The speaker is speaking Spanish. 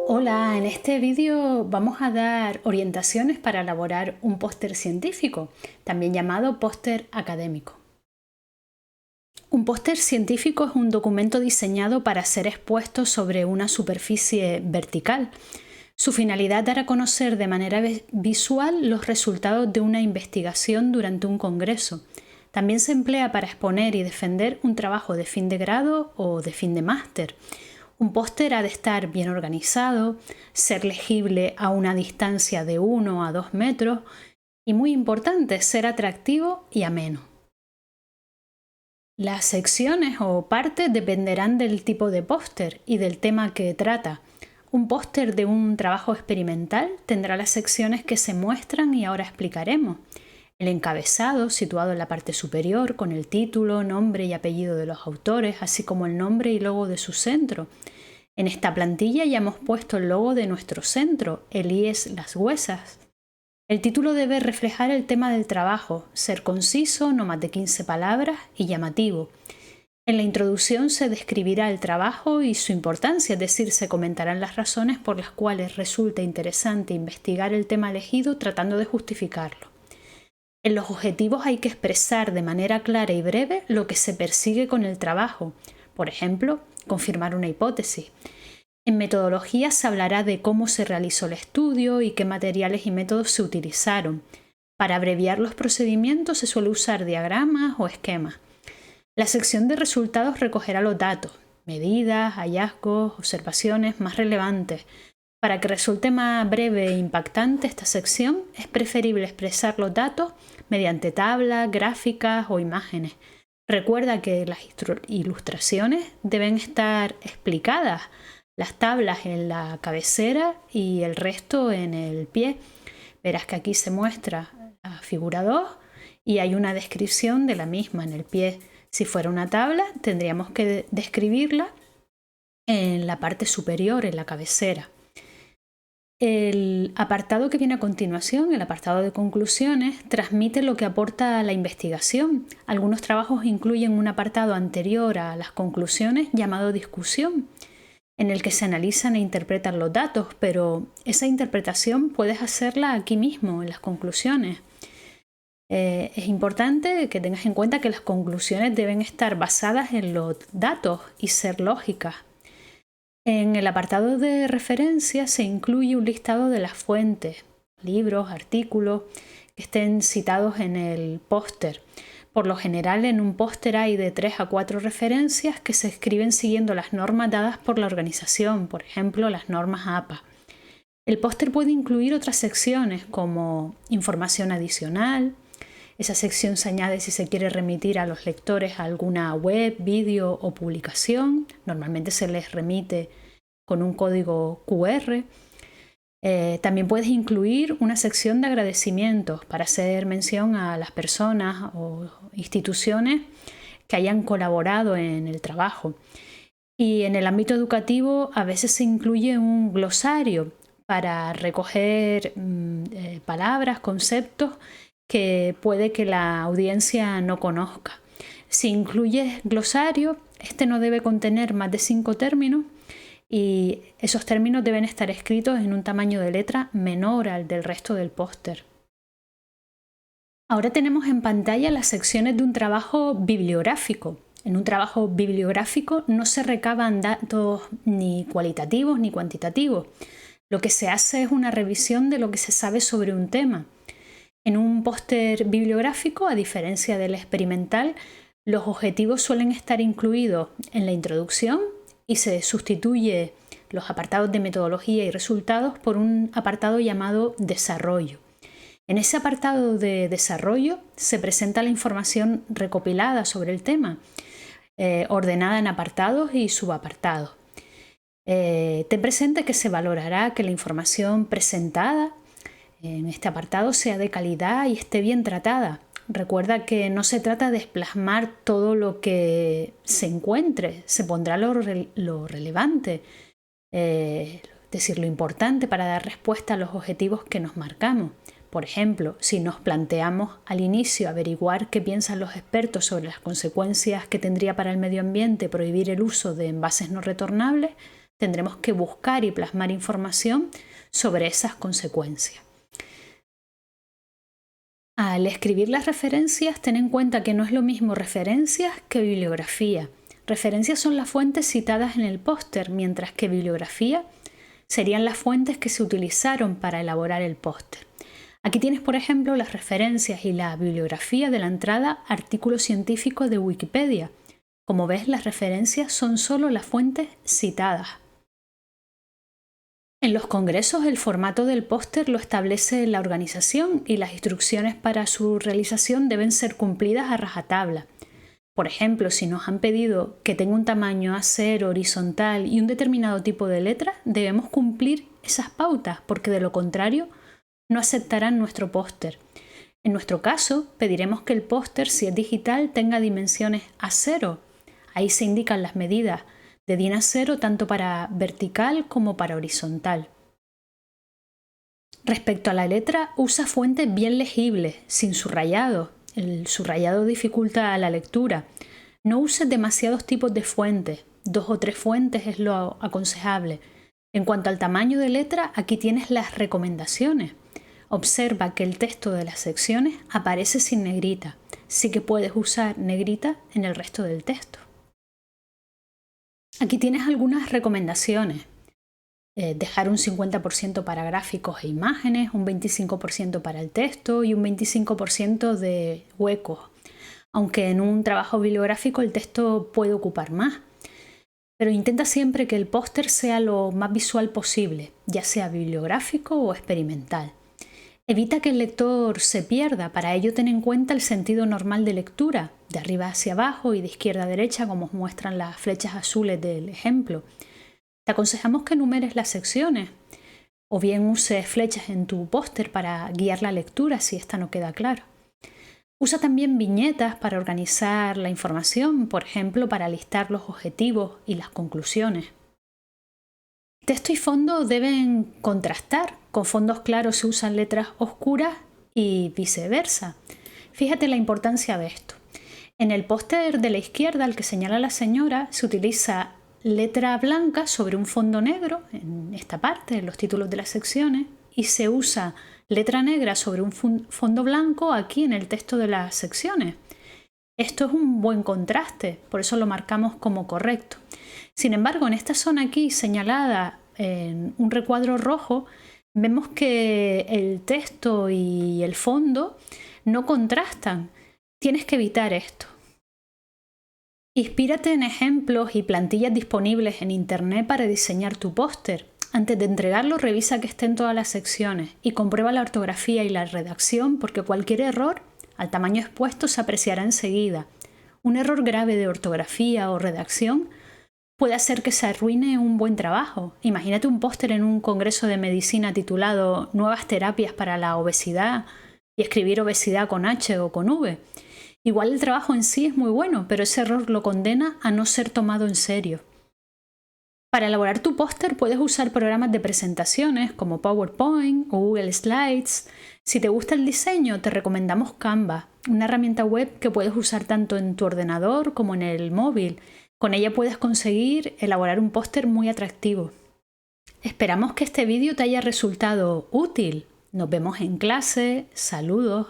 Hola, en este vídeo vamos a dar orientaciones para elaborar un póster científico, también llamado póster académico. Un póster científico es un documento diseñado para ser expuesto sobre una superficie vertical. Su finalidad es dar a conocer de manera visual los resultados de una investigación durante un congreso. También se emplea para exponer y defender un trabajo de fin de grado o de fin de máster. Un póster ha de estar bien organizado, ser legible a una distancia de 1 a 2 metros y, muy importante, ser atractivo y ameno. Las secciones o partes dependerán del tipo de póster y del tema que trata. Un póster de un trabajo experimental tendrá las secciones que se muestran y ahora explicaremos. El encabezado, situado en la parte superior, con el título, nombre y apellido de los autores, así como el nombre y logo de su centro. En esta plantilla ya hemos puesto el logo de nuestro centro, el IES Las Huesas. El título debe reflejar el tema del trabajo, ser conciso, no más de 15 palabras y llamativo. En la introducción se describirá el trabajo y su importancia, es decir, se comentarán las razones por las cuales resulta interesante investigar el tema elegido tratando de justificarlo. En los objetivos hay que expresar de manera clara y breve lo que se persigue con el trabajo, por ejemplo, confirmar una hipótesis. En metodología se hablará de cómo se realizó el estudio y qué materiales y métodos se utilizaron. Para abreviar los procedimientos se suele usar diagramas o esquemas. La sección de resultados recogerá los datos, medidas, hallazgos, observaciones más relevantes. Para que resulte más breve e impactante esta sección, es preferible expresar los datos mediante tablas, gráficas o imágenes. Recuerda que las ilustraciones deben estar explicadas, las tablas en la cabecera y el resto en el pie. Verás que aquí se muestra la figura 2 y hay una descripción de la misma en el pie. Si fuera una tabla, tendríamos que describirla en la parte superior, en la cabecera. El apartado que viene a continuación, el apartado de conclusiones, transmite lo que aporta la investigación. Algunos trabajos incluyen un apartado anterior a las conclusiones llamado discusión, en el que se analizan e interpretan los datos, pero esa interpretación puedes hacerla aquí mismo, en las conclusiones. Es importante que tengas en cuenta que las conclusiones deben estar basadas en los datos y ser lógicas. En el apartado de referencia se incluye un listado de las fuentes, libros, artículos que estén citados en el póster. Por lo general, en un póster hay de 3 a 4 referencias que se escriben siguiendo las normas dadas por la organización, por ejemplo, las normas APA. El póster puede incluir otras secciones como información adicional. Esa sección se añade si se quiere remitir a los lectores a alguna web, vídeo o publicación. Normalmente se les remite con un código QR. También puedes incluir una sección de agradecimientos para hacer mención a las personas o instituciones que hayan colaborado en el trabajo. Y en el ámbito educativo a veces se incluye un glosario para recoger palabras, conceptos que puede que la audiencia no conozca. Si incluyes glosario, este no debe contener más de 5 términos y esos términos deben estar escritos en un tamaño de letra menor al del resto del póster. Ahora tenemos en pantalla las secciones de un trabajo bibliográfico. En un trabajo bibliográfico no se recaban datos ni cualitativos ni cuantitativos. Lo que se hace es una revisión de lo que se sabe sobre un tema. En un póster bibliográfico, a diferencia del experimental, los objetivos suelen estar incluidos en la introducción y se sustituye los apartados de metodología y resultados por un apartado llamado desarrollo. En ese apartado de desarrollo se presenta la información recopilada sobre el tema, ordenada en apartados y subapartados. Ten presente que se valorará que la información presentada en este apartado sea de calidad y esté bien tratada. Recuerda que no se trata de plasmar todo lo que se encuentre, se pondrá lo relevante, es decir, lo importante para dar respuesta a los objetivos que nos marcamos. Por ejemplo, si nos planteamos al inicio averiguar qué piensan los expertos sobre las consecuencias que tendría para el medio ambiente prohibir el uso de envases no retornables, tendremos que buscar y plasmar información sobre esas consecuencias. Al escribir las referencias, ten en cuenta que no es lo mismo referencias que bibliografía. Referencias son las fuentes citadas en el póster, mientras que bibliografía serían las fuentes que se utilizaron para elaborar el póster. Aquí tienes, por ejemplo, las referencias y la bibliografía de la entrada Artículo científico de Wikipedia. Como ves, las referencias son solo las fuentes citadas. En los congresos, el formato del póster lo establece la organización y las instrucciones para su realización deben ser cumplidas a rajatabla. Por ejemplo, si nos han pedido que tenga un tamaño A0 horizontal y un determinado tipo de letra, debemos cumplir esas pautas, porque de lo contrario no aceptarán nuestro póster. En nuestro caso, pediremos que el póster, si es digital, tenga dimensiones A0. Ahí se indican las medidas de DIN A0 tanto para vertical como para horizontal. Respecto a la letra, usa fuentes bien legibles, sin subrayado. El subrayado dificulta la lectura. No uses demasiados tipos de fuentes. 2 o 3 fuentes es lo aconsejable. En cuanto al tamaño de letra, aquí tienes las recomendaciones. Observa que el texto de las secciones aparece sin negrita. Sí que puedes usar negrita en el resto del texto. Aquí tienes algunas recomendaciones. Dejar un 50% para gráficos e imágenes, un 25% para el texto y un 25% de huecos. Aunque en un trabajo bibliográfico el texto puede ocupar más. Pero intenta siempre que el póster sea lo más visual posible, ya sea bibliográfico o experimental. Evita que el lector se pierda, para ello ten en cuenta el sentido normal de lectura, de arriba hacia abajo y de izquierda a derecha, como muestran las flechas azules del ejemplo. Te aconsejamos que enumeres las secciones, o bien uses flechas en tu póster para guiar la lectura si esta no queda clara. Usa también viñetas para organizar la información, por ejemplo, para listar los objetivos y las conclusiones. Texto y fondo deben contrastar. Con fondos claros se usan letras oscuras y viceversa. Fíjate la importancia de esto. En el póster de la izquierda, al que señala la señora, se utiliza letra blanca sobre un fondo negro, en esta parte, en los títulos de las secciones, y se usa letra negra sobre un fondo blanco aquí en el texto de las secciones. Esto es un buen contraste, por eso lo marcamos como correcto. Sin embargo, en esta zona aquí señalada en un recuadro rojo, vemos que el texto y el fondo no contrastan. Tienes que evitar esto. Inspírate en ejemplos y plantillas disponibles en Internet para diseñar tu póster. Antes de entregarlo, revisa que esté en todas las secciones y comprueba la ortografía y la redacción, porque cualquier error al tamaño expuesto se apreciará enseguida. Un error grave de ortografía o redacción puede hacer que se arruine un buen trabajo. Imagínate un póster en un congreso de medicina titulado Nuevas terapias para la obesidad y escribir obesidad con H o con V. Igual el trabajo en sí es muy bueno, pero ese error lo condena a no ser tomado en serio. Para elaborar tu póster puedes usar programas de presentaciones como PowerPoint o Google Slides. Si te gusta el diseño, te recomendamos Canva, una herramienta web que puedes usar tanto en tu ordenador como en el móvil. Con ella puedes conseguir elaborar un póster muy atractivo. Esperamos que este vídeo te haya resultado útil. Nos vemos en clase. Saludos.